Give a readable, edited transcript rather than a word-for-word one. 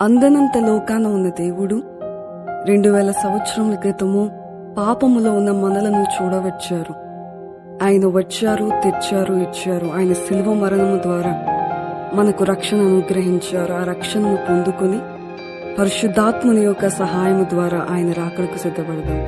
అందనంత లోకాన ఉన్న దేవుడు 2000 సంవత్సరముల క్రితము పాపములో ఉన్న మనలను చూడవచ్చారు. ఆయన వచ్చారు, తెచ్చారు, ఇచ్చారు. ఆయన శిలువ మరణము ద్వారా మనకు రక్షణ అనుగ్రహించారు. ఆ రక్షణను పొందుకుని పరిశుద్ధాత్ముని యొక్క సహాయము ద్వారా ఆయన రాకడకు సిద్ధపడదాం.